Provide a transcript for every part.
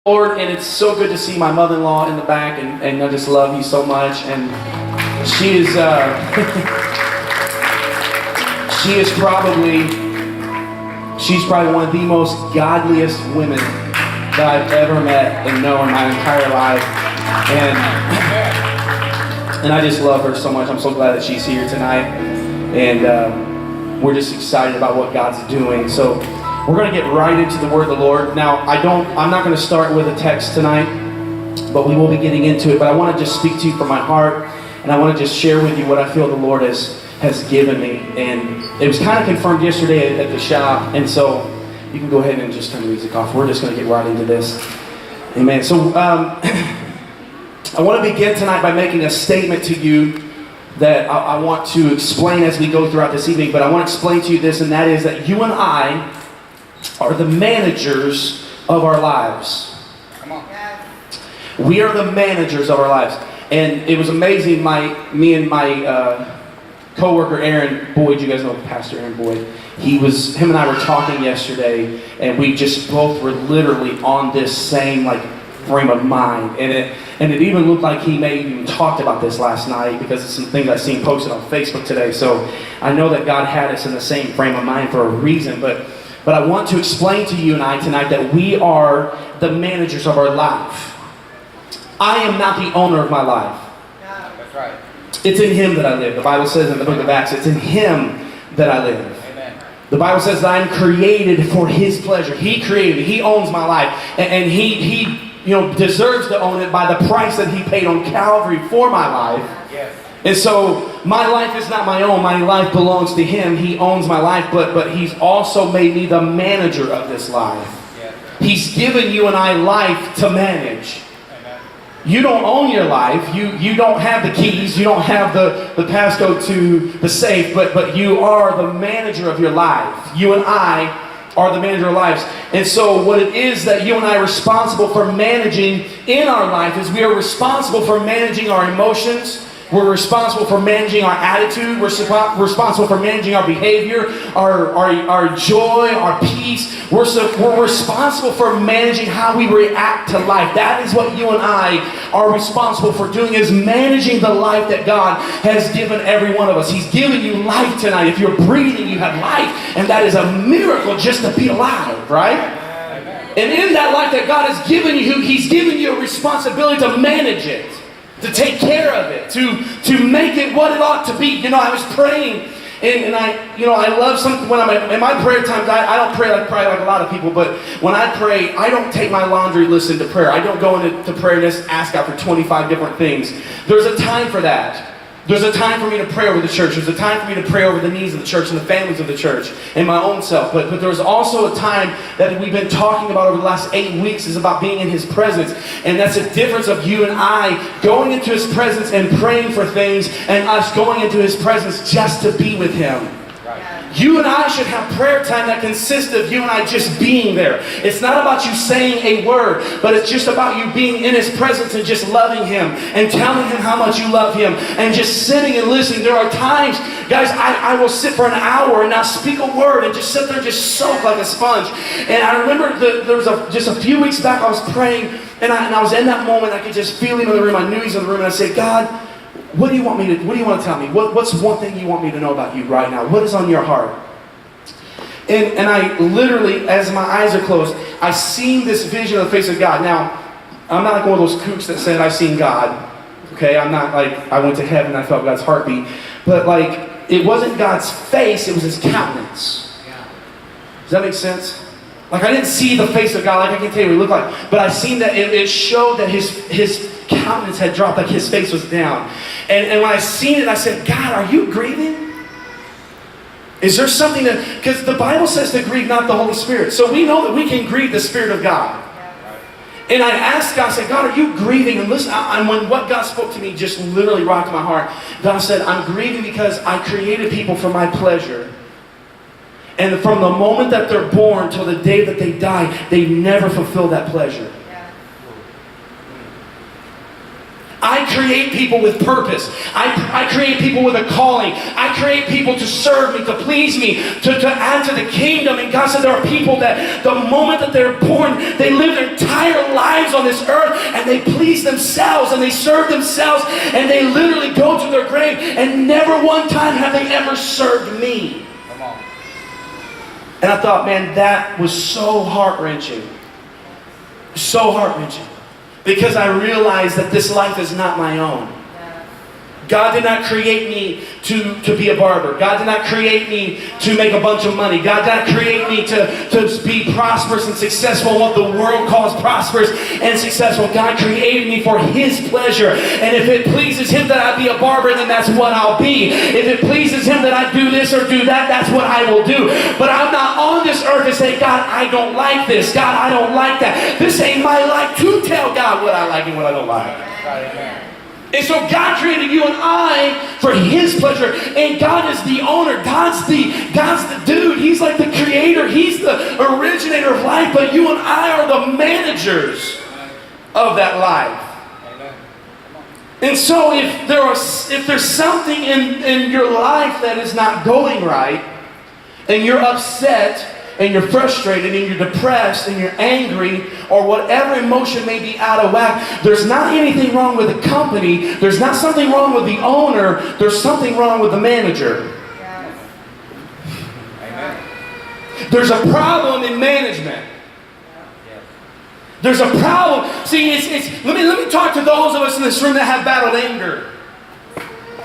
Lord, and it's so good to see my mother-in-law in the back, and I just love you so much. And she is she's probably one of the most godliest women that I've ever met and known in my entire life. And I just love her so much. I'm so glad that she's here tonight, and we're just excited about what God's doing. So we're going to get right into the word of the Lord. Now, I'm not going to start with a text tonight, but we will be getting into it. But I want to just speak to you from my heart, and I want to just share with you what I feel the Lord has given me. And it was kind of confirmed yesterday at the shop, and so you can go ahead and just turn the music off. We're just going to get right into this. Amen. So I want to begin tonight by making a statement to you that I want to explain as we go throughout this evening. But I want to explain to you this, and that is that you and I are the managers of our lives. Come on. We are the managers of our lives. And it was amazing, me and my co-worker Aaron Boyd, you guys know Pastor Aaron Boyd, him and I were talking yesterday, and we just both were literally on this same frame of mind. And it even looked like he may have even talked about this last night, because of some things I've seen posted on Facebook today. So I know that God had us in the same frame of mind for a reason. But I want to explain to you and I tonight that we are the managers of our life. I am not the owner of my life. That's right. It's in Him that I live. The Bible says in the book of Acts, it's in Him that I live. Amen. The Bible says that I am created for His pleasure. He created me. He owns my life. And He deserves to own it by the price that He paid on Calvary for my life. Yes. And so my life is not my own. My life belongs to Him. He owns my life, but He's also made me the manager of this life. Yes. He's given you and I life to manage. Amen. You don't own your life. You don't have the keys. You don't have the passcode to the safe, but you are the manager of your life. You and I are the manager of lives. And so what it is that you and I are responsible for managing in our life is we are responsible for managing our emotions. We're responsible for managing our attitude. We're responsible for managing our behavior, our joy, our peace. We're responsible for managing how we react to life. That is what you and I are responsible for doing, is managing the life that God has given every one of us. He's given you life tonight. If you're breathing, you have life. And that is a miracle just to be alive, right? And in that life that God has given you, He's given you a responsibility to manage it, to take care of it, to make it what it ought to be. I was praying, and I love something when I'm in my prayer times. I don't pray like a lot of people, but when I pray, I don't take my laundry list into prayer. I don't go into prayer and just ask God for 25 different things. There's a time for that. There's a time for me to pray over the church. There's a time for me to pray over the needs of the church and the families of the church and my own self. But there's also a time that we've been talking about over the last 8 weeks is about being in His presence. And that's a difference of you and I going into His presence and praying for things, and us going into His presence just to be with Him. You and I should have prayer time that consists of you and I just being there. It's not about you saying a word, but it's just about you being in His presence and just loving Him and telling Him how much you love Him and just sitting and listening. There are times, guys, I will sit for an hour and not speak a word and just sit there and just soak like a sponge. And I remember there was just a few weeks back I was praying, and I was in that moment. I could just feel Him in the room. I knew He's in the room, and I said, God, what do you want to tell me? What's one thing you want me to know about you right now? What is on your heart? And I literally, as my eyes are closed, I seen this vision of the face of God. Now, I'm not like one of those kooks that said I've seen God. Okay, I'm not like I went to heaven and I felt God's heartbeat. But it wasn't God's face, it was His countenance. Does that make sense? I didn't see the face of God, I can't tell you what He looked like. But I seen that it showed that His countenance had dropped, like His face was down. And when I seen it, I said, God, are you grieving? Is there something because the Bible says to grieve not the Holy Spirit. So we know that we can grieve the Spirit of God. And I asked God, I said, God, are you grieving? And listen, when what God spoke to me just literally rocked my heart. God said, I'm grieving because I created people for my pleasure. And from the moment that they're born till the day that they die, they never fulfill that pleasure. I create people with purpose. I create people with a calling. I create people to serve me, to please me, to add to the kingdom. And God said there are people that the moment that they're born, they live their entire lives on this earth and they please themselves and they serve themselves and they literally go to their grave and never one time have they ever served me. Come on. And I thought, man, that was so heart-wrenching. So heart-wrenching. Because I realized that this life is not my own. God did not create me to be a barber. God did not create me to make a bunch of money. God did not create me to be prosperous and successful, what the world calls prosperous and successful. God created me for His pleasure. And if it pleases Him that I be a barber, then that's what I'll be. If it pleases Him that I do this or do that, that's what I will do. But I'm not on this earth to say, God, I don't like this. God, I don't like that. This ain't my life to tell God what I like and what I don't like. Amen. And so God created you and I for His pleasure. And God is the owner. God's the dude. He's like the creator. He's the originator of life. But you and I are the managers of that life. And so if there's something in your life that is not going right, and you're upset, and you're frustrated, and you're depressed, and you're angry, or whatever emotion may be out of whack, there's not anything wrong with the company, there's not something wrong with the owner, there's something wrong with the manager. Yes. Amen. There's a problem in management. There's a problem. See, let me talk to those of us in this room that have battled anger,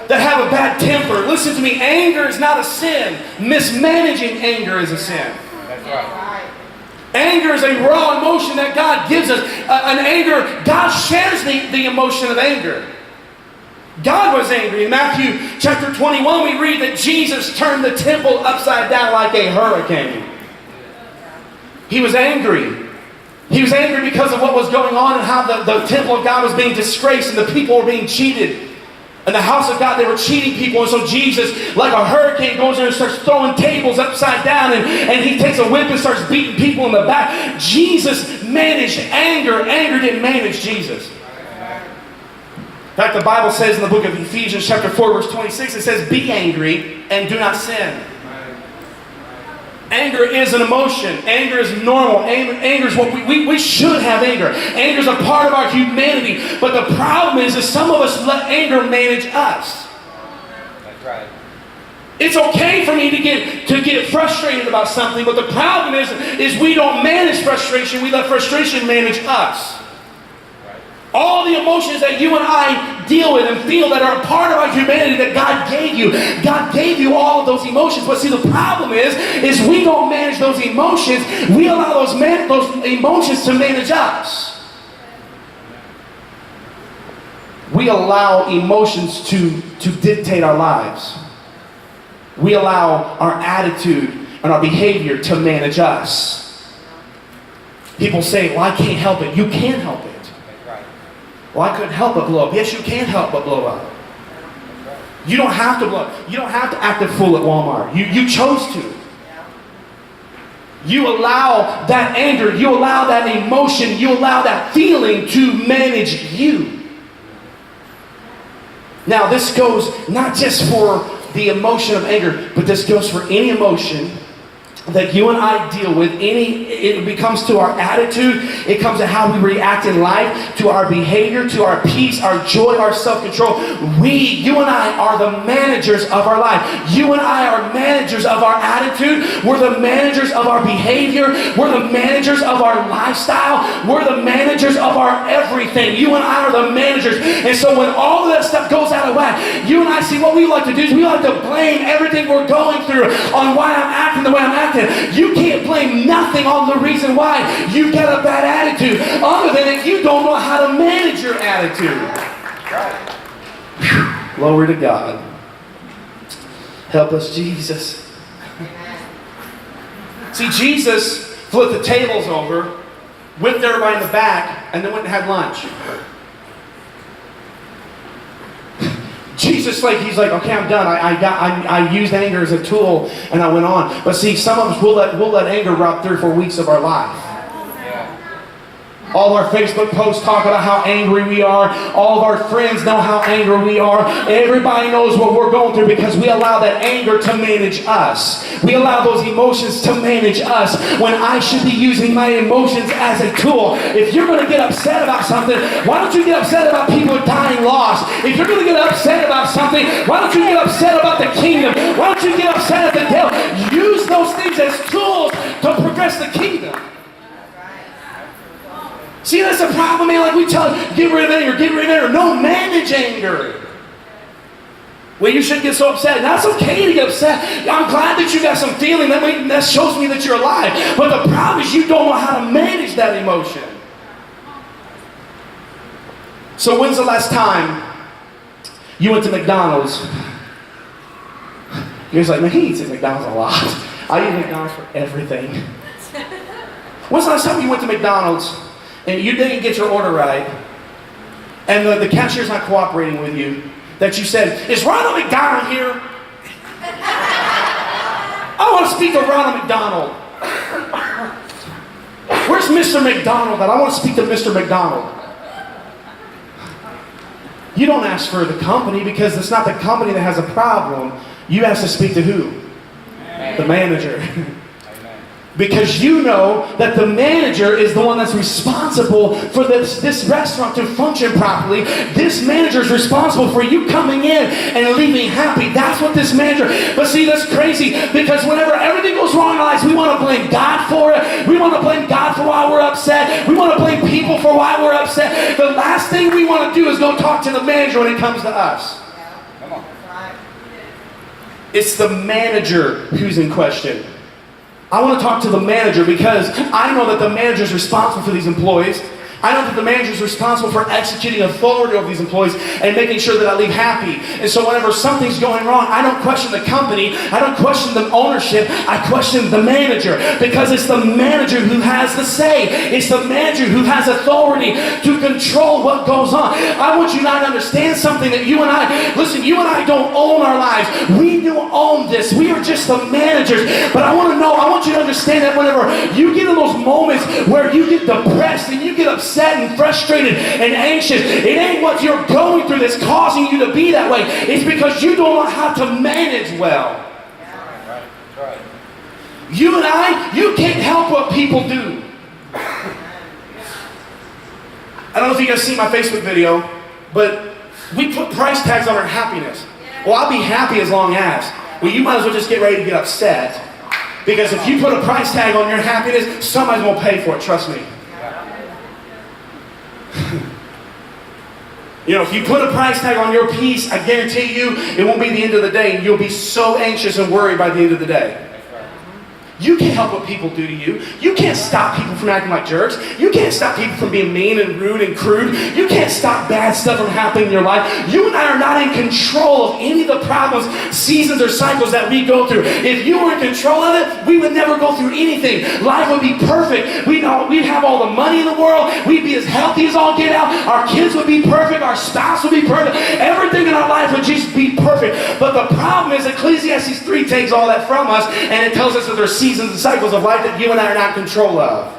that have a bad temper. Listen to me, anger is not a sin. Mismanaging anger is a sin. That's right. Anger is a raw emotion that God gives us. God shares the emotion of anger. God was angry. In Matthew chapter 21, we read that Jesus turned the temple upside down like a hurricane. He was angry. He was angry because of what was going on and how the temple of God was being disgraced and the people were being cheated. In the house of God, they were cheating people. And so Jesus, like a hurricane, goes in and starts throwing tables upside down. And He takes a whip and starts beating people in the back. Jesus managed anger. Anger didn't manage Jesus. In fact, the Bible says in the book of Ephesians chapter 4, verse 26, it says, be angry and do not sin. Anger is an emotion. Anger is normal. Anger is what we should have anger. Anger is a part of our humanity. But the problem is some of us let anger manage us. That's right. It's okay for me to get frustrated about something, but the problem is we don't manage frustration. We let frustration manage us. All the emotions that you and I deal with and feel that are a part of our humanity that God gave you. God gave you all of those emotions. But see, the problem is we don't manage those emotions. We allow those emotions to manage us. We allow emotions to dictate our lives. We allow our attitude and our behavior to manage us. People say, well, I can't help it. You can help it. Well, I couldn't help but blow up. Yes, you can help but blow up. You don't have to blow up. You don't have to act a fool at Walmart. You chose to. You allow that anger, you allow that emotion, you allow that feeling to manage you. Now, this goes not just for the emotion of anger, but this goes for any emotion that you and I deal with. It becomes to our attitude, it comes to how we react in life, to our behavior, to our peace, our joy, our self-control. You and I are the managers of our life. You and I are managers of our attitude. We're the managers of our behavior. We're the managers of our lifestyle. We're the managers of our everything. You and I are the managers. And so when all of that stuff goes out of whack, you and I see what we like to do is we like to blame everything we're going through on why I'm acting the way I'm acting. You can't blame nothing on the reason why you've got a bad attitude, other than that you don't know how to manage your attitude. Whew. Glory to God. Help us, Jesus. See, Jesus flipped the tables over, whipped everybody in the back, and then went and had lunch. Jesus, he's like, okay, I'm done. I used anger as a tool, and I went on. But see, some of us will let anger rob 3 or 4 weeks of our life. All of our Facebook posts talk about how angry we are. All of our friends know how angry we are. Everybody knows what we're going through because we allow that anger to manage us. We allow those emotions to manage us when I should be using my emotions as a tool. If you're going to get upset about something, why don't you get upset about people dying lost? If you're going to get upset about something, why don't you get upset about the kingdom? Why don't you get upset at the devil? Use those things as tools to progress the kingdom. See, that's the problem, man. Like we tell you, get rid of anger, get rid of anger. No, manage anger. Well, you shouldn't get so upset. And that's okay to get upset. I'm glad that you got some feeling. That shows me that you're alive. But the problem is you don't know how to manage that emotion. So when's the last time you went to McDonald's? You're just like, man, he eats at McDonald's a lot. I eat McDonald's for everything. When's the last time you went to McDonald's and you didn't get your order right, and the cashier's not cooperating with you, that you said, is Ronald McDonald here? I want to speak to Ronald McDonald. Where's Mr. McDonald? I want to speak to Mr. McDonald. You don't ask for the company because it's not the company that has a problem. You ask to speak to who? The manager. Because you know that the manager is the one that's responsible for this restaurant to function properly. This manager is responsible for you coming in and leaving happy. That's what this manager... But see, that's crazy because whenever everything goes wrong in our lives, we want to blame God for it. We want to blame God for why we're upset. We want to blame people for why we're upset. The last thing we want to do is go talk to the manager when it comes to us. Come on. It's the manager who's in question. I want to talk to the manager because I know that the manager is responsible for these employees. I know that the manager is responsible for executing authority over these employees and making sure that I leave happy. And so whenever something's going wrong, I don't question the company. I don't question the ownership. I question the manager because it's the manager who has the say. It's the manager who has authority to control what goes on. I want you to understand something that you and I, listen, you and I don't own our lives. We don't own this. We are just the managers. But I want you to understand that whenever you get in those moments where you get depressed and you get upset and frustrated and anxious, it ain't what you're going through that's causing you to be that way. It's because you don't know how to manage well. Right. You and I, you can't help what people do. I don't know if you guys see my Facebook video, but we put price tags on our happiness. Well, I'll be happy as long as. Well, you might as well just get ready to get upset. Because if you put a price tag on your happiness, somebody's going to pay for it, trust me. You know, if you put a price tag on your peace, I guarantee you, it won't be the end of the day. You'll be so anxious and worried by the end of the day. You can't help what people do to you. You can't stop people from acting like jerks. You can't stop people from being mean and rude and crude. You can't stop bad stuff from happening in your life. You and I are not in control of any of the problems, seasons, or cycles that we go through. If you were in control of it, we would never go through anything. Life would be perfect. We'd have all the money in the world. We'd be as healthy as all get out. Our kids would be perfect. Our spouse would be perfect. Everything in our life would just be perfect. But the problem is Ecclesiastes 3 takes all that from us, and it tells us that there's seasons and cycles of life that you and I are not in control of.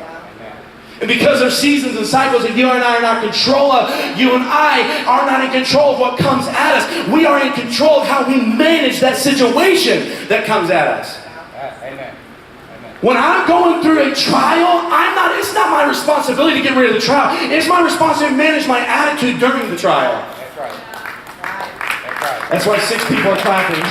And because there's seasons and cycles that you and I are not in control of, you and I are not in control of what comes at us. We are in control of how we manage that situation that comes at us. Amen. When I'm going through a trial, it's not my responsibility to get rid of the trial. It's my responsibility to manage my attitude during the trial. That's right. That's why 6 people are clapping.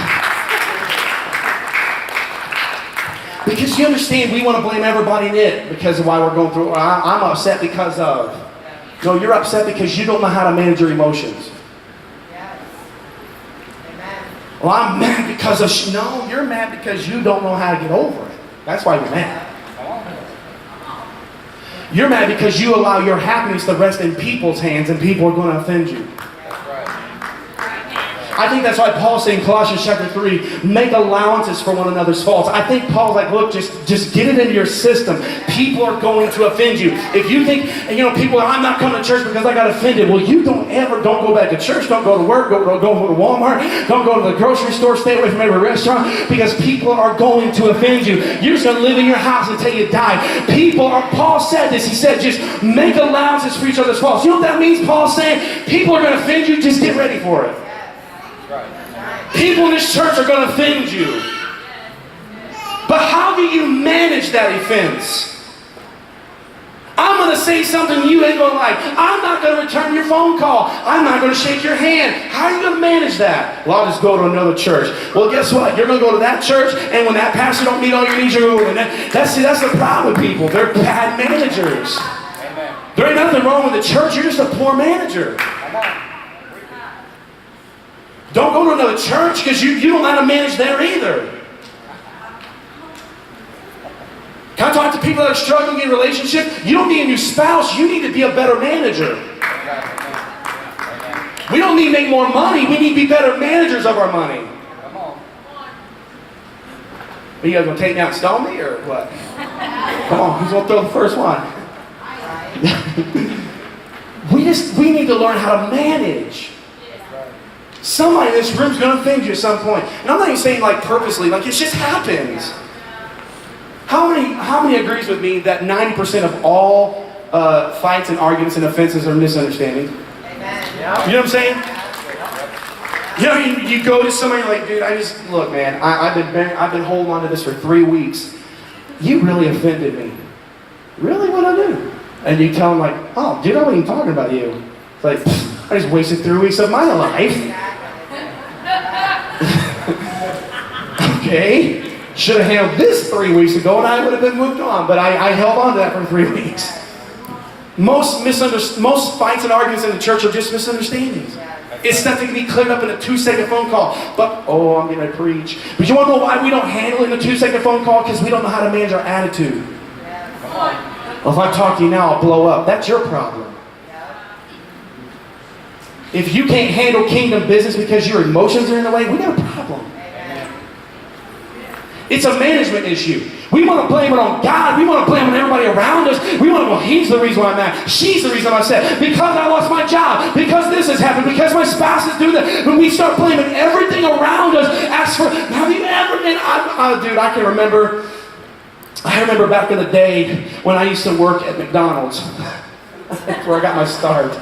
Because you understand, we want to blame everybody in it because of why we're going through. I'm upset because of. No, you're upset because you don't know how to manage your emotions. Yes. Amen. Well, I'm mad because of. No, you're mad because you don't know how to get over it. That's why you're mad. You're mad because you allow your happiness to rest in people's hands and people are going to offend you. I think that's why Paul's saying in Colossians chapter 3, make allowances for one another's faults. I think Paul's like, look, just get it into your system. People are going to offend you. If you think, people are, I'm not coming to church because I got offended. Well, you don't go back to church, don't go to work, go to Walmart, don't go to the grocery store, stay away from every restaurant, because people are going to offend you. You're just going to live in your house until you die. Paul said this, he said, just make allowances for each other's faults. You know what that means? Paul's saying, people are going to offend you, just get ready for it. People in this church are going to offend you. But how do you manage that offense? I'm going to say something you ain't going to like. I'm not going to return your phone call. I'm not going to shake your hand. How are you going to manage that? Well, I'll just go to another church. Well, guess what? You're going to go to that church, and when that pastor don't meet all your needs, you're going to go to that. That's the problem with people. They're bad managers. Amen. There ain't nothing wrong with the church. You're just a poor manager. Come on. Don't go to another church because you don't know how to manage there either. Can I talk to people that are struggling in relationship? You don't need a new spouse. You need to be a better manager. We don't need to make more money. We need to be better managers of our money. Come on. Are you guys going to take me out and stone me or what? Come on, who's going to throw the first one? We need to learn how to manage. Somebody in this room is going to offend you at some point. And I'm not even saying like purposely, like it just happens. How many agrees with me that 90% of all fights and arguments and offenses are misunderstandings? Amen. You know what I'm saying? You go to somebody like, dude, look, man, I've been holding on to this for 3 weeks. You really offended me. Really? What'd I do? And you tell them like, oh, dude, I wasn't even talking about you. It's like, I just wasted 3 weeks of my life. Okay. Should have handled this 3 weeks ago and I would have been moved on. But I held on to that for 3 weeks. Most fights and arguments in the church are just misunderstandings. It's stuff that can be cleared up in a 2-second phone call. But, I'm going to preach. But you want to know why we don't handle it in a 2-second phone call? Because we don't know how to manage our attitude. Well, if I talk to you now, I'll blow up. That's your problem. If you can't handle kingdom business because your emotions are in the way, we got a problem. It's a management issue. We want to blame it on God. We want to blame it on everybody around us. We want to go, he's the reason why I'm mad. She's the reason I'm upset. Because I lost my job. Because this has happened. Because my spouse is doing that. When we start blaming everything around us, ask for, have you ever been, dude, I can remember, back in the day when I used to work at McDonald's. That's where I got my start.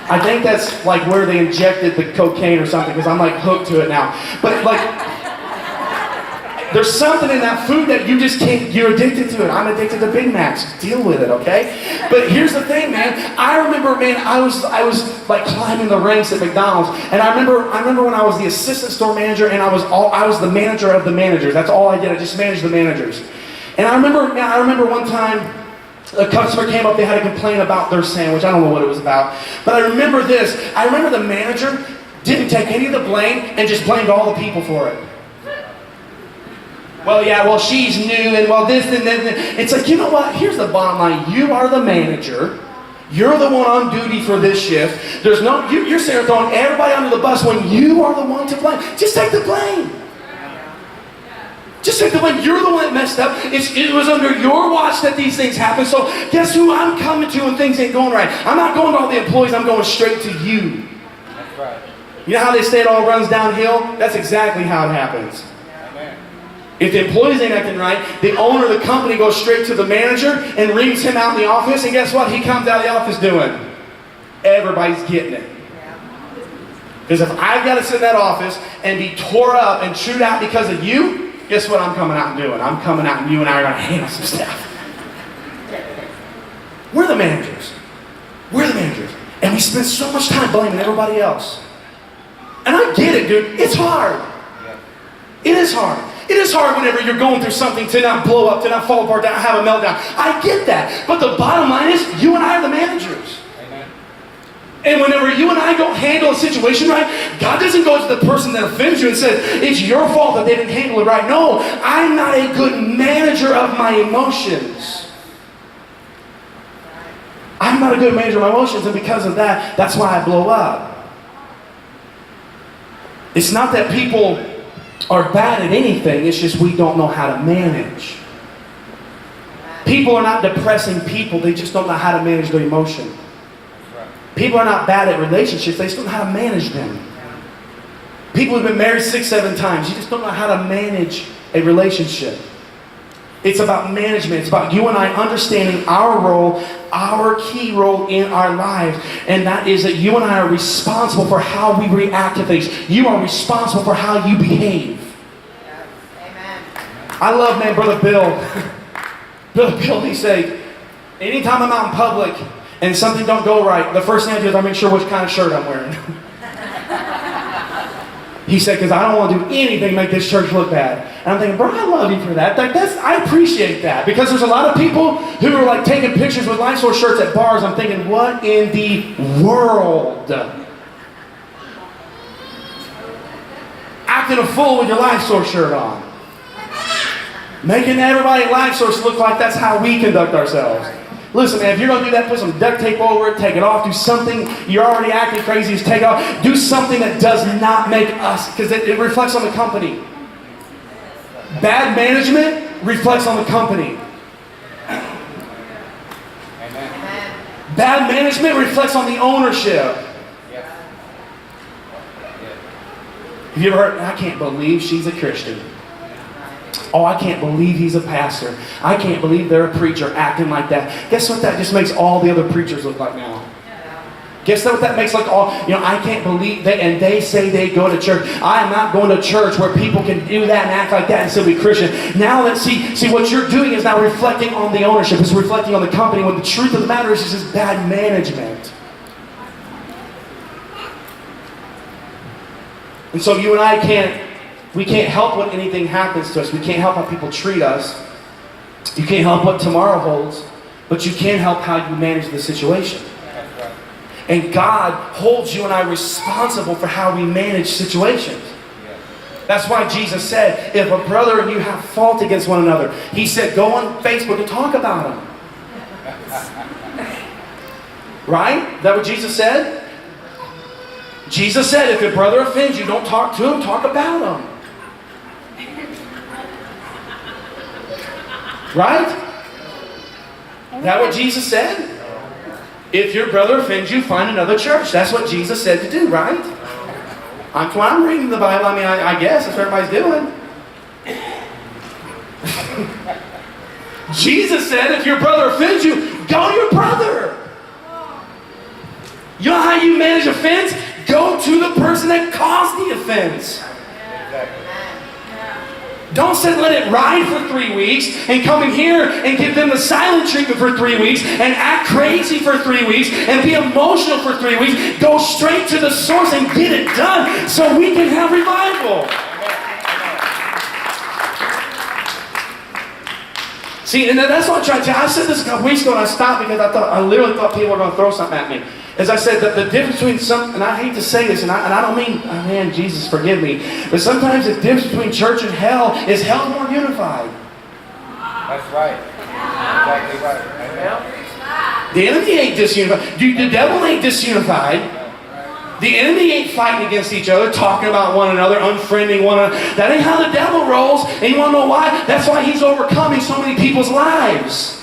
I think that's like where they injected the cocaine or something, because I'm like hooked to it now. But like, there's something in that food that you just can't, you're addicted to it. I'm addicted to Big Macs. Deal with it, okay? But here's the thing, man. I remember, man, I was like climbing the ranks at McDonald's. And I remember when I was the assistant store manager and I was the manager of the managers. That's all I did. I just managed the managers. And I remember one time, a customer came up, they had a complaint about their sandwich. I don't know what it was about. But I remember this. I remember the manager didn't take any of the blame and just blamed all the people for it. Well, she's new, and this and that. It's like, you know what? Here's the bottom line. You are the manager. You're the one on duty for this shift. You're sitting there throwing everybody under the bus when you are the one to blame. Just take the blame. Just take the blame. You're the one that messed up. It was under your watch that these things happen. So guess who I'm coming to when things ain't going right? I'm not going to all the employees. I'm going straight to you. That's right. You know how they say it all runs downhill? That's exactly how it happens. Amen. If the employees ain't acting right, the owner of the company goes straight to the manager and reams him out in the office. And guess what? He comes out of the office doing? Everybody's getting it. Because if I've got to sit in that office and be tore up and chewed out because of you, guess what I'm coming out and doing? I'm coming out and you and I are going to handle some stuff. We're the managers. We're the managers. And we spend so much time blaming everybody else. And I get it, dude. It's hard. It is hard. It is hard whenever you're going through something to not blow up, to not fall apart, to not have a meltdown. I get that. But the bottom line is, you and I are the managers. And whenever you and I don't handle a situation right, God doesn't go to the person that offends you and says, it's your fault that they didn't handle it right. No, I'm not a good manager of my emotions. I'm not a good manager of my emotions, and because of that, that's why I blow up. It's not that people are bad at anything, it's just we don't know how to manage. People are not depressing people, they just don't know how to manage their emotion. People are not bad at relationships, they just don't know how to manage them. People who've been married 6, 7 times, you just don't know how to manage a relationship. It's about management. It's about you and I understanding our role, our key role in our lives. And that is that you and I are responsible for how we react to things. You are responsible for how you behave. Yes. Amen. I love, man, Brother Bill. Brother Bill, he say, anytime I'm out in public and something don't go right, the first thing I do is I make sure which kind of shirt I'm wearing. He said, because I don't want to do anything to make this church look bad. And I'm thinking, bro, I love you for that. Like, I appreciate that. Because there's a lot of people who are like taking pictures with LiFeSource shirts at bars. I'm thinking, what in the world? Acting a fool with your LiFeSource shirt on. Making everybody at LiFeSource look like that's how we conduct ourselves. Listen, man, if you're going to do that, put some duct tape over it, take it off, do something. You're already acting crazy, just take it off. Do something that does not make us, because it reflects on the company. Bad management reflects on the company. Amen. Bad management reflects on the ownership. Have you ever heard, I can't believe she's a Christian. Oh, I can't believe he's a pastor. I can't believe they're a preacher acting like that. Guess what that just makes all the other preachers look like now? Guess what that makes like all, I can't believe that, and they say they go to church. I am not going to church where people can do that and act like that and still be Christian. Now let's see what you're doing is now reflecting on the ownership. It's reflecting on the company when the truth of the matter is just bad management. And so you and I we can't help when anything happens to us. We can't help how people treat us. You can't help what tomorrow holds, but you can help how you manage the situation. And God holds you and I responsible for how we manage situations. That's why Jesus said, if a brother and you have fault against one another, He said, go on Facebook and talk about them. Right? Is that what Jesus said? Jesus said, if your brother offends you, don't talk to him, talk about him. Right? Is that what Jesus said? If your brother offends you, find another church. That's what Jesus said to do, right? I'm reading the Bible. I mean, I guess that's what everybody's doing. Jesus said, if your brother offends you, go to your brother. You know how you manage offense? Go to the person that caused the offense. Don't sit and let it ride for 3 weeks and come in here and give them the silent treatment for 3 weeks and act crazy for 3 weeks and be emotional for 3 weeks. Go straight to the source and get it done so we can have revival. See, and that's what I'm trying to tell you. I said this a couple weeks ago and I stopped because I literally thought people were going to throw something at me. As I said, the difference between and I hate to say this, and I don't mean, oh man, Jesus, forgive me, but sometimes the difference between church and hell is hell's more unified. That's right. Exactly right. Amen. The enemy ain't disunified. The devil ain't disunified. The enemy ain't fighting against each other, talking about one another, unfriending one another. That ain't how the devil rolls. And you want to know why? That's why he's overcoming so many people's lives.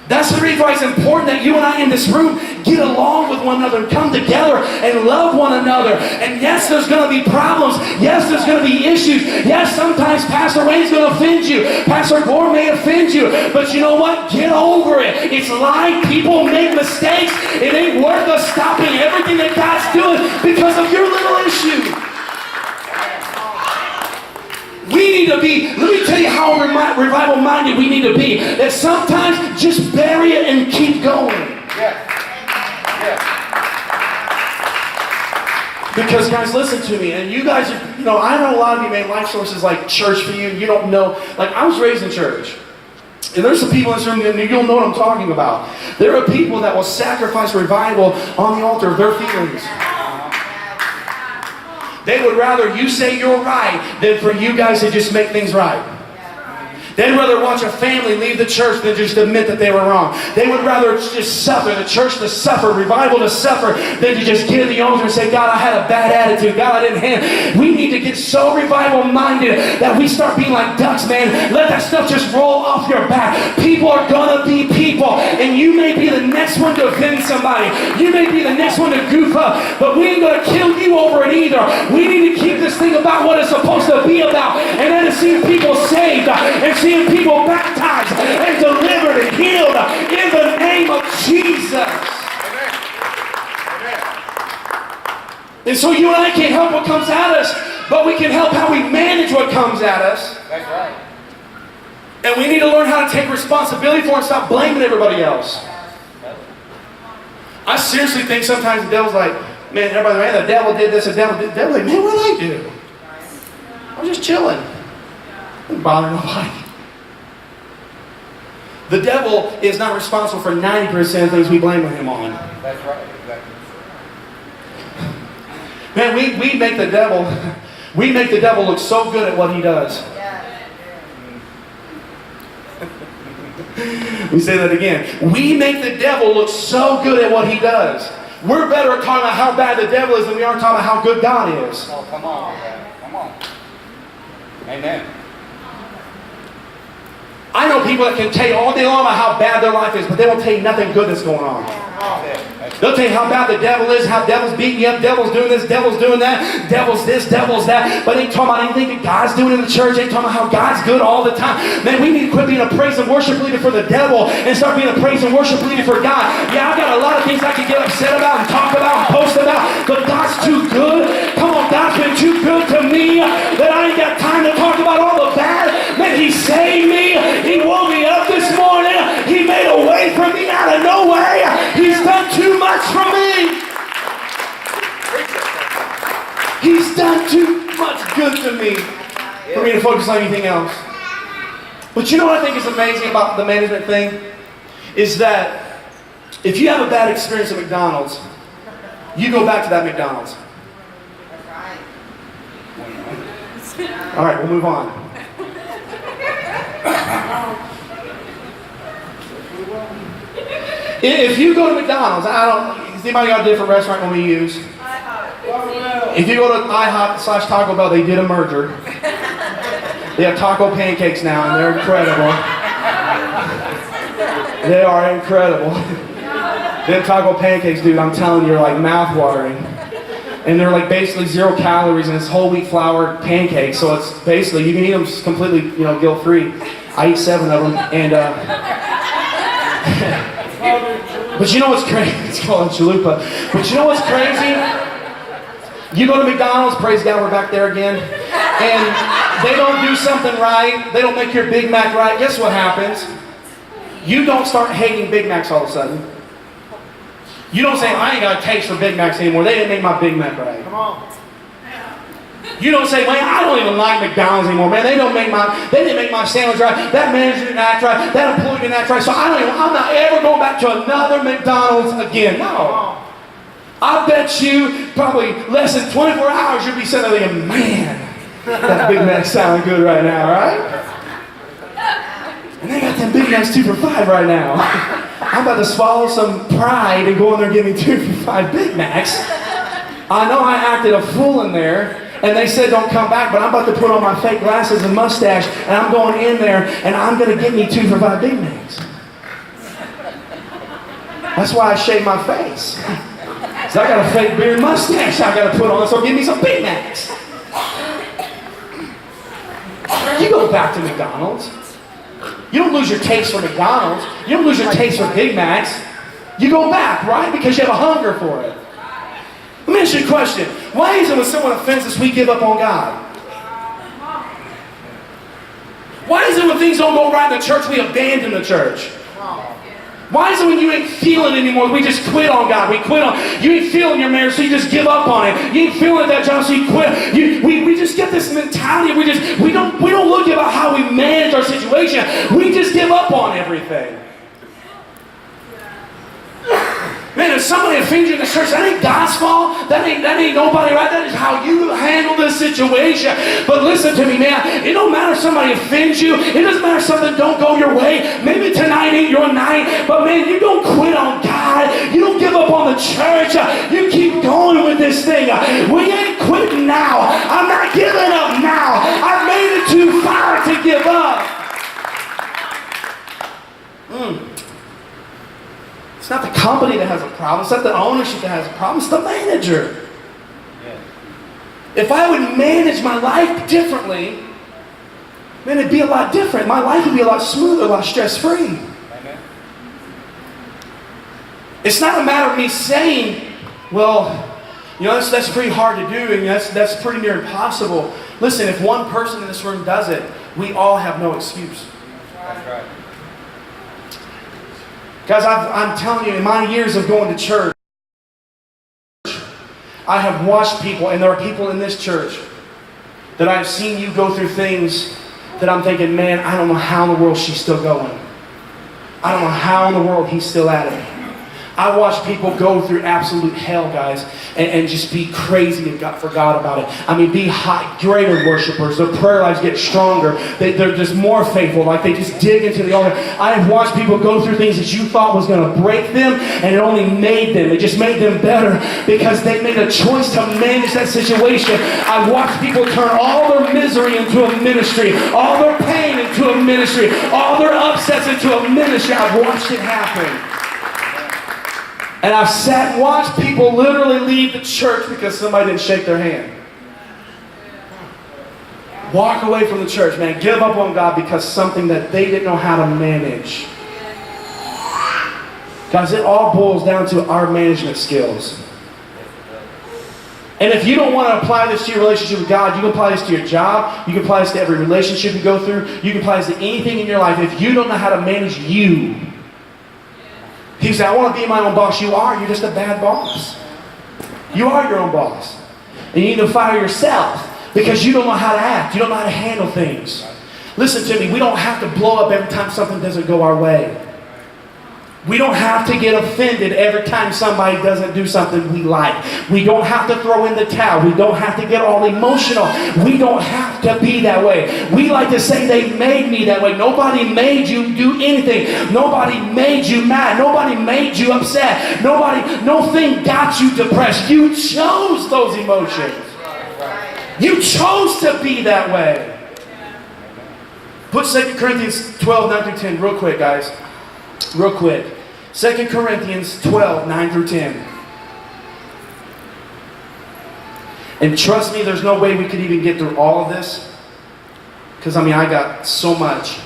That's the reason why it's important that you and I in this room get along with one another and come together and love one another. And yes, there's going to be problems. Yes, there's going to be issues. Yes, sometimes Pastor Wayne's going to offend you. Pastor Gore may offend you. But you know what? Get over it. It's life. People make mistakes. It ain't worth us stopping everything that God's doing because of your little issue. We need to be, let me tell you how revival-minded we need to be. That sometimes just bury it and keep going. Yes. Yes. Because guys, listen to me. And you guys, I know a lot of you, man, LiFeSource is like church for you. You don't know. Like, I was raised in church. And there's some people in this room, you'll know what I'm talking about. There are people that will sacrifice revival on the altar of their feelings. They would rather you say you're right than for you guys to just make things right. They'd rather watch a family leave the church than just admit that they were wrong. They would rather just suffer, the church to suffer, revival to suffer, than to just get in the altar and say, God, I had a bad attitude. God, I didn't handle. We need to get so revival-minded that we start being like ducks, man. Let that stuff just roll off your back. People are going to be people, and you may be the next one to offend somebody. You may be the next one to goof up, but we ain't going to kill you over it either. We need to keep this thing about what it's supposed to be about, and that is seeing people saved and seeing people baptized and delivered and healed in the name of Jesus. Amen. Amen. And so you and I can't help what comes at us, but we can help how we manage what comes at us. That's right. And we need to learn how to take responsibility for it and stop blaming everybody else. I seriously think sometimes the devil's like, man, everybody's like, man, the devil did this, the devil did that. Like, man, what did I do? I was just chilling. Didn't bother nobody. The devil is not responsible for 90% of things we blame him on. That's right. Exactly. Man, we make the devil look so good at what he does. Let me say that again. We make the devil look so good at what he does. We're better at talking about how bad the devil is than we are talking about how good God is. Oh, come on, man. Come on. Amen. I know people that can tell you all day long about how bad their life is, but they won't tell you nothing good that's going on. They'll tell you how bad the devil is, how devil's beating you up, devil's doing this, devil's doing that, devil's this, devil's that. But they ain't talking about anything that God's doing in the church. They ain't talking about how God's good all the time. Man, we need to quit being a praise and worship leader for the devil and start being a praise and worship leader for God. Yeah, I've got a lot of things I can get upset about and talk about and post about, but God's too good. Come on, God's been too good to me that I ain't got time to talk about all the bad. Man, He saved me. He woke me up this morning. He made a way for me out of nowhere. He's done too much for me. He's done too much good to me for me to focus on anything else. But you know what I think is amazing about the management thing? Is that if you have a bad experience at McDonald's, you go back to that McDonald's. All right, we'll move on. If you go to McDonald's, has anybody got a different restaurant than we use? If you go to IHOP/Taco Bell, they did a merger. They have taco pancakes now, and they're incredible. They are incredible. Them taco pancakes, dude, I'm telling you, are like mouth-watering. And they're like basically 0 calories, and it's whole wheat flour pancakes. So it's basically, you can eat them completely, guilt-free. I eat 7 of them, and but you know what's crazy? It's called a chalupa. But you know what's crazy? You go to McDonald's, praise God, we're back there again, and they don't do something right. They don't make your Big Mac right. Guess what happens? You don't start hating Big Macs all of a sudden. You don't say, I ain't got a taste for Big Macs anymore. They didn't make my Big Mac right. Come on. You don't say, man, I don't even like McDonald's anymore, man. They didn't make my sandwich right. That manager didn't act right. That employee didn't act right. So I'm not ever going back to another McDonald's again. No. I bet you probably less than 24 hours you'll be sitting there thinking, man, that Big Mac's sounding good right now, right? And they got them Big Macs 2 for $5 right now. I'm about to swallow some pride and go in there and give me 2 for $5 Big Macs. I know I acted a fool in there. And they said don't come back, but I'm about to put on my fake glasses and mustache, and I'm going in there, and I'm going to get me 2 for $5 Big Macs. That's why I shave my face. So I got a fake beard mustache I got to put on, so give me some Big Macs. You go back to McDonald's. You don't lose your taste for McDonald's. You don't lose your taste for Big Macs. You go back, right? Because you have a hunger for it. Let me ask you a question. Why is it when someone offends us, we give up on God? Why is it when things don't go right in the church, we abandon the church? Why is it when you ain't feeling it anymore, we just quit on God? We quit on, you ain't feeling your marriage, so you just give up on it. You ain't feeling at that job, so you quit. We just get this mentality, we don't look at how we manage our situation. We just give up on everything. Man, if somebody offends you in the church, that ain't God's fault. That ain't nobody, right? That is how you handle this situation. But listen to me, man. It don't matter if somebody offends you. It doesn't matter if something don't go your way. Maybe tonight ain't your night. But man, you don't quit on God. You don't give up on the church. You keep going with this thing. We ain't quitting now. I'm not giving up now. I've made it too far to give up. It's not the company that has a problem. It's not the ownership that has a problem. It's the manager. Yes. If I would manage my life differently, man, it'd be a lot different. My life would be a lot smoother, a lot stress-free. Amen. It's not a matter of me saying, well, you know, that's pretty hard to do, and that's pretty near impossible. Listen, if one person in this room does it, we all have no excuse. That's right. Guys, I'm telling you, in my years of going to church, I have watched people, and there are people in this church that I've seen you go through things that I'm thinking, man, I don't know how in the world she's still going. I don't know how in the world he's still at it. I watch people go through absolute hell, guys, and just be crazy for God about it. I mean, be hot, greater worshipers. Their prayer lives get stronger. They're just more faithful. Like they just dig into the altar. I have watched people go through things that you thought was going to break them, and it only made them. It just made them better because they made a choice to manage that situation. I've watched people turn all their misery into a ministry, all their pain into a ministry, all their upsets into a ministry. I've watched it happen. And I've sat and watched people literally leave the church because somebody didn't shake their hand. Walk away from the church, man. Give up on God because something that they didn't know how to manage. Guys, it all boils down to our management skills. And if you don't want to apply this to your relationship with God, you can apply this to your job. You can apply this to every relationship you go through. You can apply this to anything in your life. If you don't know how to manage you, he said, I want to be my own boss. You are. You're just a bad boss. You are your own boss. And you need to fire yourself because you don't know how to act. You don't know how to handle things. Listen to me. We don't have to blow up every time something doesn't go our way. We don't have to get offended every time somebody doesn't do something we like. We don't have to throw in the towel. We don't have to get all emotional. We don't have to be that way. We like to say they made me that way. Nobody made you do anything. Nobody made you mad. Nobody made you upset. Nothing got you depressed. You chose those emotions. You chose to be that way. Put 2 Corinthians 12, 9 through 10 real quick, guys. Real quick. 2 Corinthians 12, 9 through 10. And trust me, there's no way we could even get through all of this. Because, I got so much.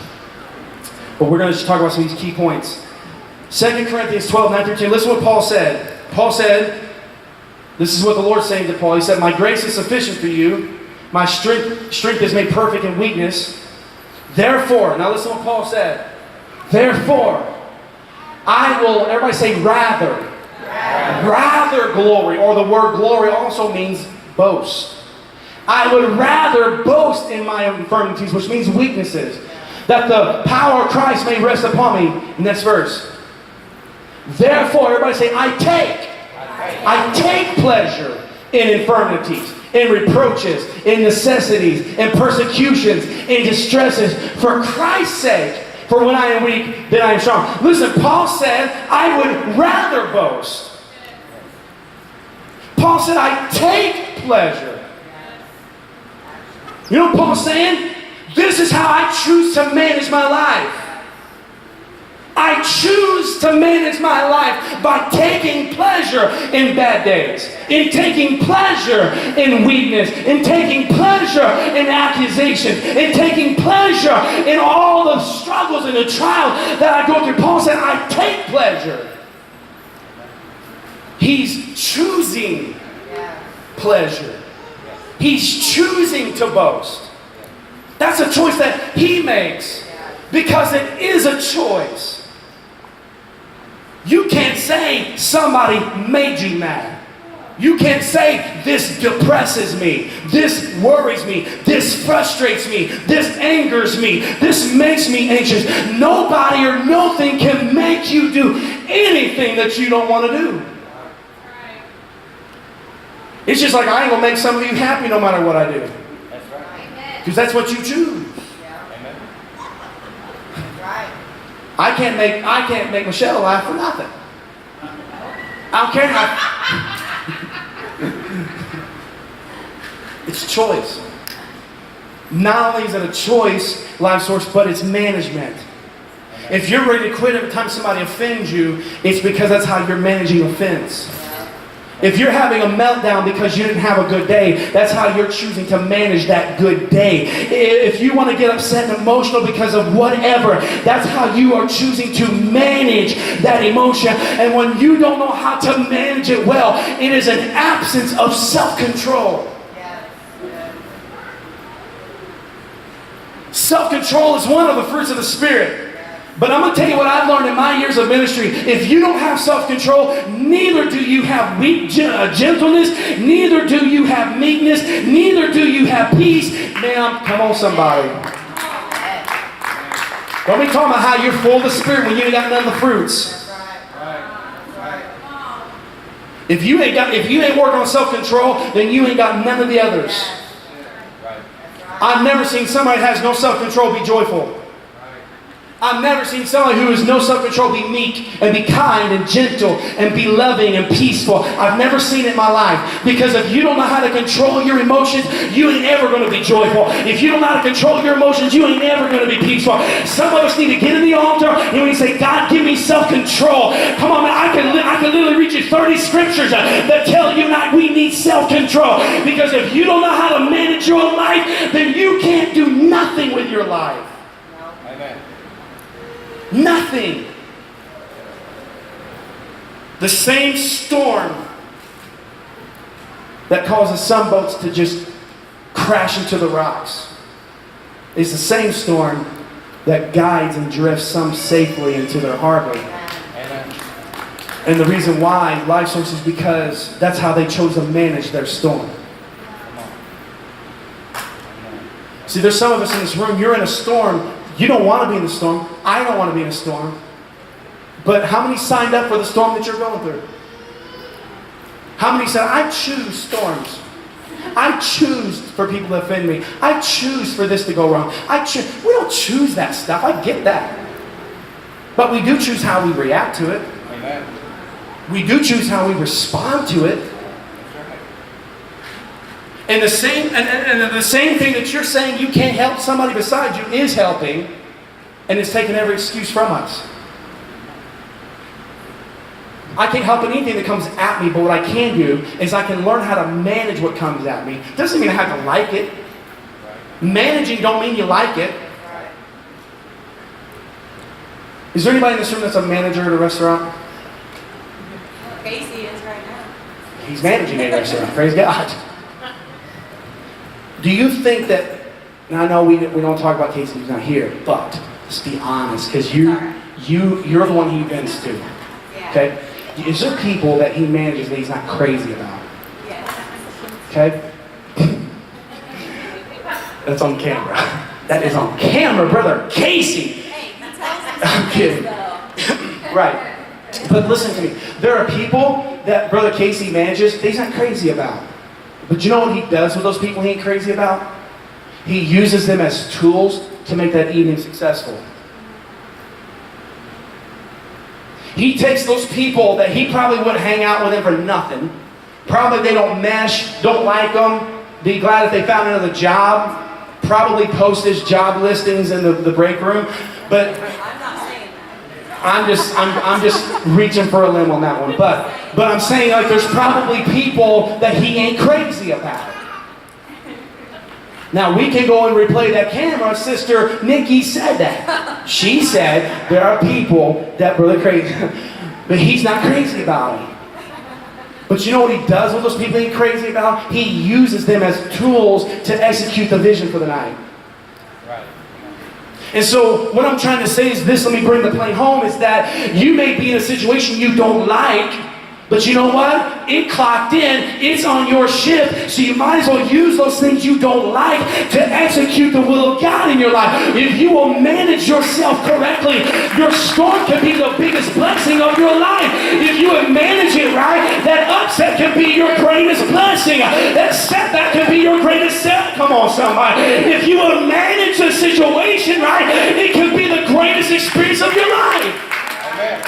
But we're going to just talk about some of these key points. 2 Corinthians 12, 9 through 10. Listen to what Paul said. Paul said, this is what the Lord's saying to Paul. He said, my grace is sufficient for you. My strength is made perfect in weakness. Therefore, now listen to what Paul said. Therefore, I will, everybody say rather. Rather glory, or the word glory also means boast. I would rather boast in my infirmities, which means weaknesses, that the power of Christ may rest upon me. Next verse. Therefore, everybody say, I take pleasure in infirmities, in reproaches, in necessities, in persecutions, in distresses, for Christ's sake. For when I am weak, then I am strong. Listen, Paul said, I would rather boast. Paul said, I take pleasure. You know what Paul's saying? This is how I choose to manage my life. I choose to manage my life by taking pleasure in bad days, in taking pleasure in weakness, in taking pleasure in accusations, in taking pleasure in all the struggles and the trials that I go through. Paul said, I take pleasure. He's choosing pleasure. He's choosing to boast. That's a choice that he makes because it is a choice. You can't say somebody made you mad. You can't say, this depresses me, this worries me, this frustrates me, this angers me, this makes me anxious. Nobody or nothing can make you do anything that you don't want to do. It's just like, I ain't going to make some of you happy no matter what I do. That's right. Because that's what you choose. Amen. Right. I can't make Michelle laugh for nothing. I don't care how. It's choice. Not only is it a choice, LiFeSource, but it's management. If you're ready to quit every time somebody offends you, it's because that's how you're managing offense. If you're having a meltdown because you didn't have a good day, that's how you're choosing to manage that good day. If you want to get upset and emotional because of whatever, that's how you are choosing to manage that emotion. And when you don't know how to manage it well, it is an absence of self-control. Self-control is one of the fruits of the Spirit. But I'm going to tell you what I've learned in my years of ministry. If you don't have self-control, neither do you have gentleness, neither do you have meekness, neither do you have peace. Ma'am, come on somebody. Don't be talking about how you're full of the Spirit when you ain't got none of the fruits. If you ain't working on self-control, then you ain't got none of the others. I've never seen somebody that has no self-control be joyful. I've never seen somebody who has no self-control be meek and be kind and gentle and be loving and peaceful. I've never seen it in my life. Because if you don't know how to control your emotions, you ain't ever going to be joyful. If you don't know how to control your emotions, you ain't ever going to be peaceful. Some of us need to get in the altar and we say, God, give me self-control. Come on, man, I can literally read you 30 scriptures that tell you we need self-control. Because if you don't know how to manage your life, then you can't do nothing with your life. Amen. Nothing. The same storm that causes some boats to just crash into the rocks is the same storm that guides and drifts some safely into their harbor. Amen. And the reason why LiFeSource is because that's how they chose to manage their storm. See, there's some of us in this room, you're in a storm. You don't want to be in the storm. I don't want to be in a storm. But how many signed up for the storm that you're going through? How many said, I choose storms. I choose for people to offend me. I choose for this to go wrong. We don't choose that stuff. I get that. But we do choose how we react to it. Amen. We do choose how we respond to it. And the same thing that you're saying you can't help somebody beside you is helping, and it's taking every excuse from us. I can't help anything that comes at me, but what I can do is I can learn how to manage what comes at me. Doesn't mean I have to like it. Managing don't mean you like it. Is there anybody in this room that's a manager at a restaurant? Casey is right now. He's managing a restaurant. Praise God. Do you think that, now I know we don't talk about Casey, he's not here, but let's be honest, because you're the one he vents to. Okay? Is there people that he manages that he's not crazy about? Okay? That's on camera. That is on camera, brother Casey. I'm kidding. Right. But listen to me. There are people that Brother Casey manages that he's not crazy about. But you know what he does with those people he ain't crazy about? He uses them as tools to make that evening successful. He takes those people that he probably wouldn't hang out with him for nothing. Probably they don't mesh, don't like them, be glad if they found another job. Probably post his job listings in the break room. But I'm not saying that. I'm just reaching for a limb on that one. But I'm saying, like, there's probably people that he ain't crazy about. Now, we can go and replay that camera. Sister Nikki said that. She said there are people that Brother crazy, but he's not crazy about them. But you know what he does with those people he's crazy about? He uses them as tools to execute the vision for the night. Right. And so what I'm trying to say is this, let me bring the point home, is that you may be in a situation you don't like, But you know what? It clocked in. It's on your shift. So you might as well use those things you don't like to execute the will of God in your life. If you will manage yourself correctly, your storm can be the biggest blessing of your life. If you would manage it right, that upset can be your greatest blessing. That setback can be your greatest set. Come on, somebody. If you will manage the situation right, it can be the greatest experience of your life. Amen.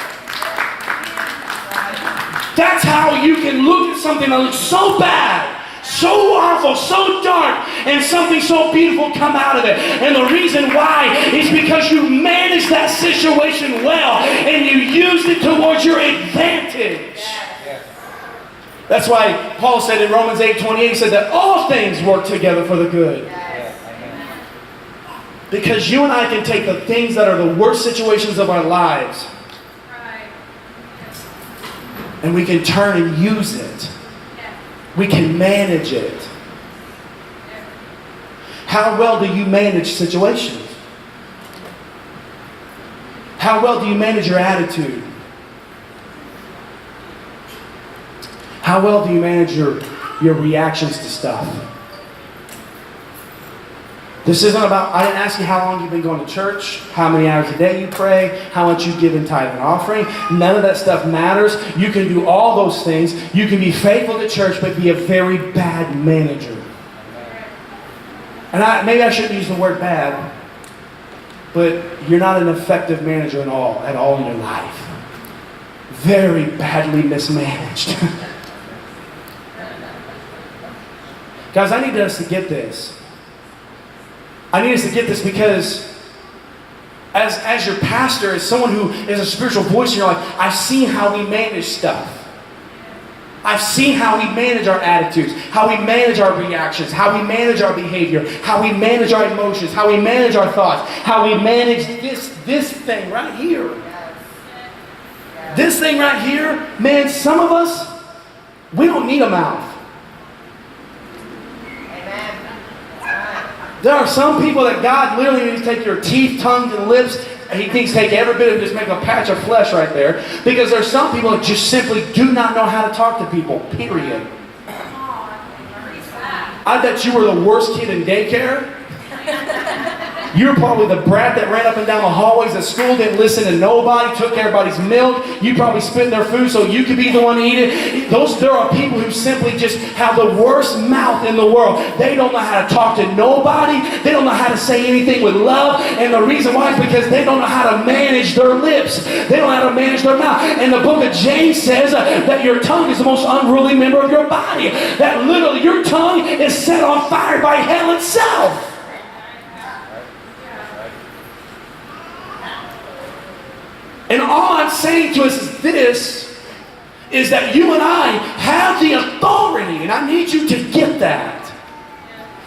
That's how you can look at something that looks so bad, so awful, so dark, and something so beautiful come out of it. And the reason why is because you managed that situation well and you used it towards your advantage. Yes. That's why Paul said in Romans 8:28, he said that all things work together for the good. Yes. Amen. Because you and I can take the things that are the worst situations of our lives and we can turn and use it. We can manage it. How well do you manage situations? How well do you manage your attitude? How well do you manage your reactions to stuff? This isn't about, I didn't ask you how long you've been going to church, how many hours a day you pray, how much you give in tithe and offering. None of that stuff matters. You can do all those things. You can be faithful to church, but be a very bad manager. And maybe I shouldn't use the word bad, but you're not an effective manager at all in your life. Very badly mismanaged. Guys, I need us to get this. I need us to get this because as your pastor, as someone who is a spiritual voice in your life, I've seen how we manage stuff. I've seen how we manage our attitudes, how we manage our reactions, how we manage our behavior, how we manage our emotions, how we manage our thoughts, how we manage this thing right here. This thing right here, man, some of us, we don't need a mouth. There are some people that God literally needs to take your teeth, tongue, and lips, and He needs to take every bit of just make a patch of flesh right there. Because there are some people that just simply do not know how to talk to people, period. I bet you were the worst kid in daycare. You were probably the brat that ran up and down the hallways at school, didn't listen to nobody, took everybody's milk. You probably spit in their food so you could be the one to eat it. There are people who simply just have the worst mouth in the world. They don't know how to talk to nobody. They don't know how to say anything with love. And the reason why is because they don't know how to manage their lips. They don't know how to manage their mouth. And the book of James says that your tongue is the most unruly member of your body. That literally your tongue is set on fire by hell itself. And all I'm saying to us is that you and I have the authority, and I need you to get that.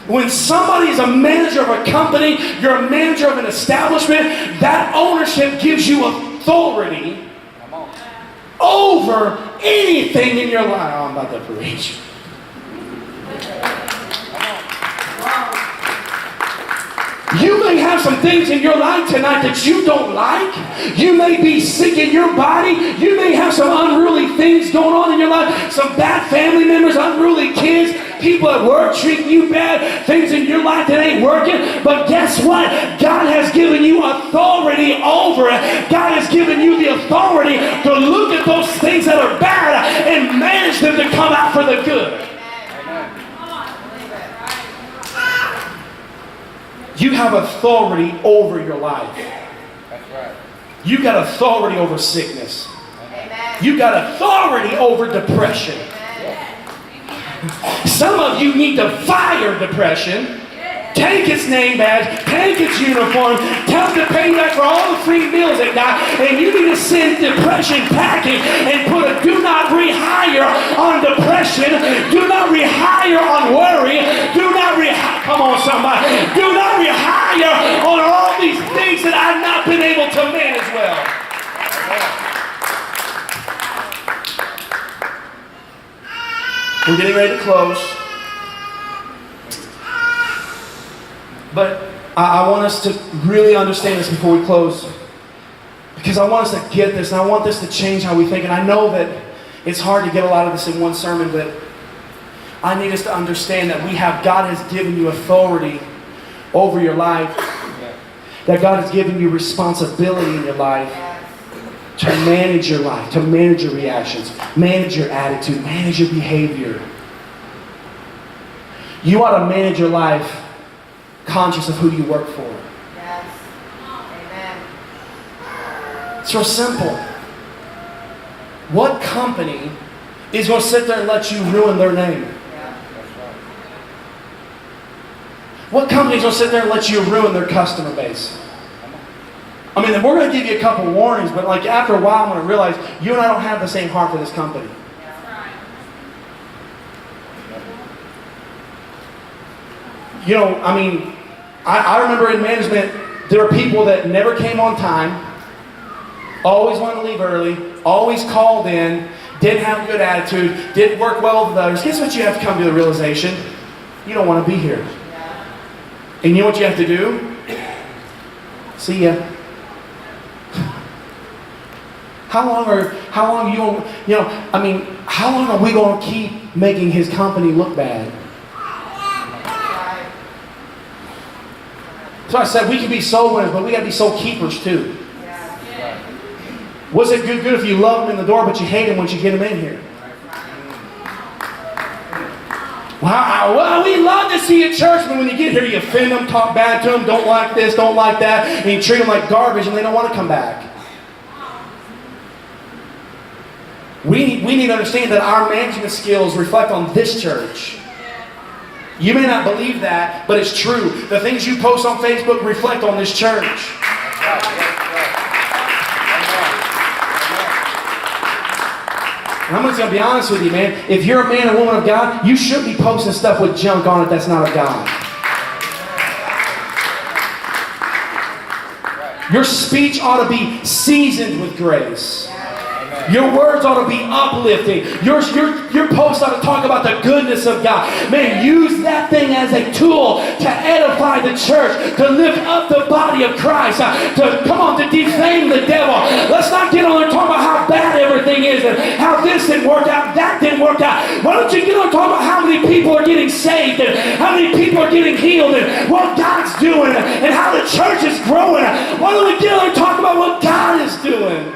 When somebody is a manager of a company, you're a manager of an establishment, that ownership gives you authority over anything in your life. Oh, I'm about to preach. You may have some things in your life tonight that you don't like. You may be sick in your body. You may have some unruly things going on in your life. Some bad family members, unruly kids, people at work treating you bad, things in your life that ain't working. But guess what? God has given you authority over it. God has given you the authority to look at those things that are bad and manage them to come out for the good. You have authority over your life. That's right. You got authority over sickness. Amen. You got authority over depression. Amen. Some of you need to fire depression. Take its name badge, take its uniform, tell them to pay you back for all the free meals it got, and you need to send depression packing and put a do not rehire on depression, do not rehire on worry, do not rehire, come on somebody, do not rehire on all these things that I've not been able to manage well. We're getting ready to close. But I want us to really understand this before we close. Because I want us to get this, and I want this to change how we think. And I know that It's hard to get a lot of this in one sermon, but I need us to understand that God has given you authority over your life. That God has given you responsibility in your life to manage your life, to manage your reactions, manage your attitude, manage your behavior. You ought to manage your life conscious of who you work for. Yes. Amen. It's real simple. What company is going to sit there and let you ruin their name? Yeah. What company is going to sit there and let you ruin their customer base? I mean, we're going to give you a couple warnings, but like after a while, I'm going to realize you and I don't have the same heart for this company. You know, I mean, I remember in management, there were people that never came on time, always wanted to leave early, always called in, didn't have a good attitude, didn't work well with others. Guess what you have to come to the realization? You don't want to be here. And you know what you have to do? See ya. How long are you going, how long are we going to keep making his company look bad? So I said we can be soul winners, but we got to be soul keepers too. What's it good if you love them in the door, but you hate them once you get them in here? Well, we love to see a church, but when you get here, you offend them, talk bad to them, don't like this, don't like that, and you treat them like garbage, and they don't want to come back. We need to understand that our management skills reflect on this church. You may not believe that, but it's true. The things you post on Facebook reflect on this church. And I'm just going to be honest with you, man. If you're a man or woman of God, you should be posting stuff with junk on it that's not of God. Your speech ought to be seasoned with grace. Your words ought to be uplifting. Your post ought to talk about the goodness of God. Man, use that thing as a tool to edify the church, to lift up the body of Christ, to defame the devil. Let's not get on there and talk about how bad everything is and how this didn't work out, that didn't work out. Why don't you get on and talk about how many people are getting saved and how many people are getting healed and what God's doing and how the church is growing. Why don't we get on and talk about what God is doing?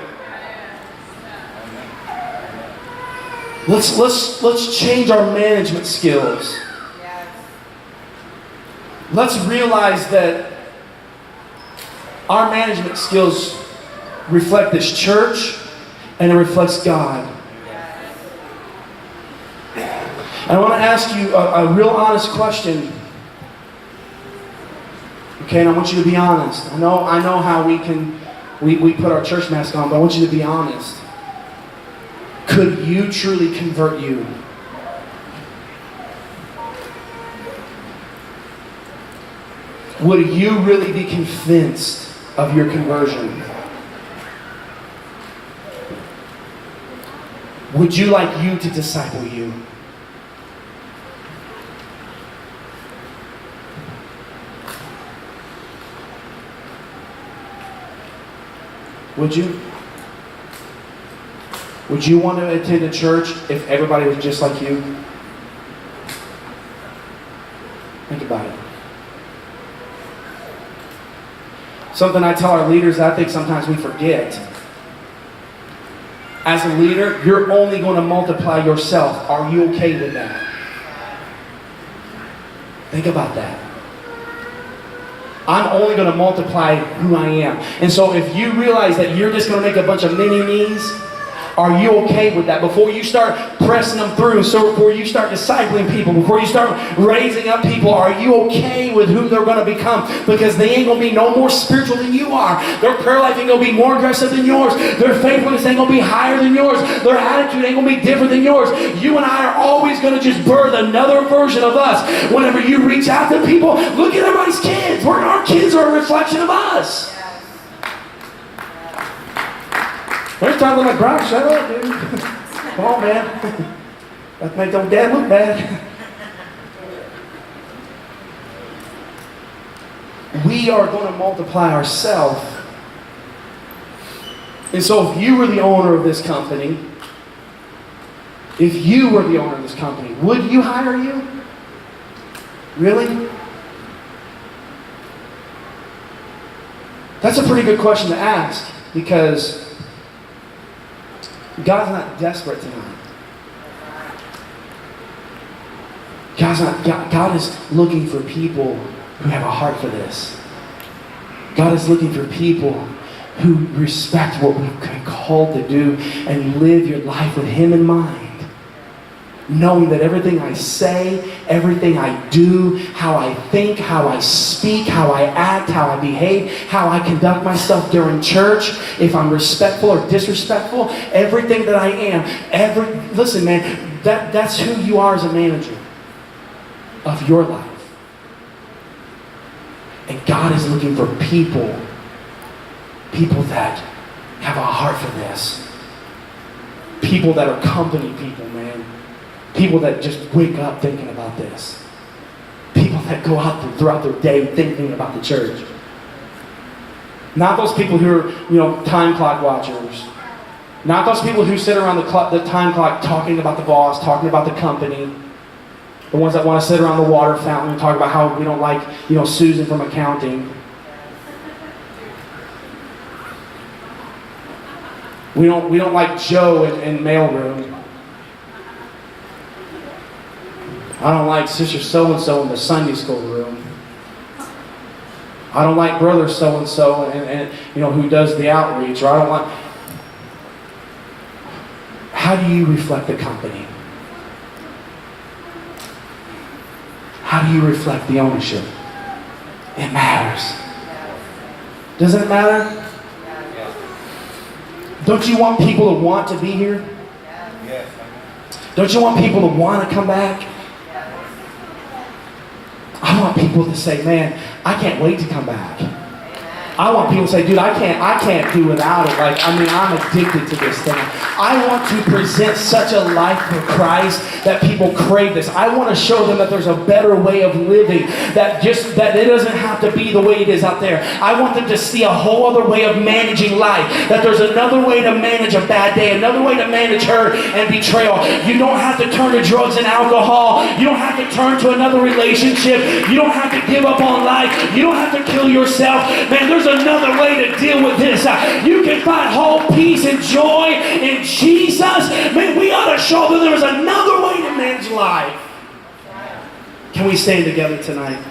Let's change our management skills. Yes. Let's realize that our management skills reflect this church and it reflects God. And I want to ask you a real honest question. Okay, and I want you to be honest. I know how we put our church mask on, but I want you to be honest. Could you truly convert you? Would you really be convinced of your conversion? Would you like you to disciple you? Would you? Would you want to attend a church if everybody was just like you? Think about it. Something I tell our leaders that I think sometimes we forget. As a leader, you're only going to multiply yourself. Are you okay with that? Think about that. I'm only going to multiply who I am. And so if you realize that you're just going to make a bunch of mini-me's, are you okay with that? Before you start pressing them through, so before you start discipling people, before you start raising up people, are you okay with who they're going to become? Because they ain't going to be no more spiritual than you are. Their prayer life ain't going to be more aggressive than yours. Their faithfulness ain't going to be higher than yours. Their attitude ain't going to be different than yours. You and I are always going to just birth another version of us. Whenever you reach out to people, look at everybody's kids. Our kids are a reflection of us. There's time to like, Brock, shut up, dude. Come on, man. That make your dad look bad. We are going to multiply ourselves. And so if you were the owner of this company, If you were the owner of this company, would you hire you? Really? That's a pretty good question to ask, because God's not desperate tonight. God is looking for people who have a heart for this. God is looking for people who respect what we've been called to do and live your life with Him in mind. Knowing that everything I say, everything I do, how I think, how I speak, how I act, how I behave, how I conduct myself during church, if I'm respectful or disrespectful, everything that I am, listen man, that's who you are as a manager of your life. And God is looking for people that have a heart for this. People that are company people, man. People that just wake up thinking about this. People that go out throughout their day thinking about the church. Not those people who are, time clock watchers. Not those people who sit around the time clock talking about the boss, talking about the company. The ones that want to sit around the water fountain and talk about how we don't like, Susan from accounting. We don't like Joe in mailroom. I don't like Sister so-and-so in the Sunday school room. I don't like Brother so-and-so and who does the outreach. Or I don't like... How do you reflect the company? How do you reflect the ownership? It matters. Doesn't it matter? Don't you want people to want to be here? Yes. Don't you want people to want to come back? I want people to say, man, I can't wait to come back. I want people to say, dude, I can't do without it. I'm addicted to this thing. I want to present such a life for Christ that people crave this. I want to show them that there's a better way of living, that it doesn't have to be the way it is out there. I want them to see a whole other way of managing life, that there's another way to manage a bad day, another way to manage hurt and betrayal. You don't have to turn to drugs and alcohol. You don't have to turn to another relationship. You don't have to give up on life. You don't have to kill yourself. Man, there's another way to deal with this. You can find hope, peace, and joy in Jesus. Man, we ought to show them there's another way to manage life. Can we stand together tonight?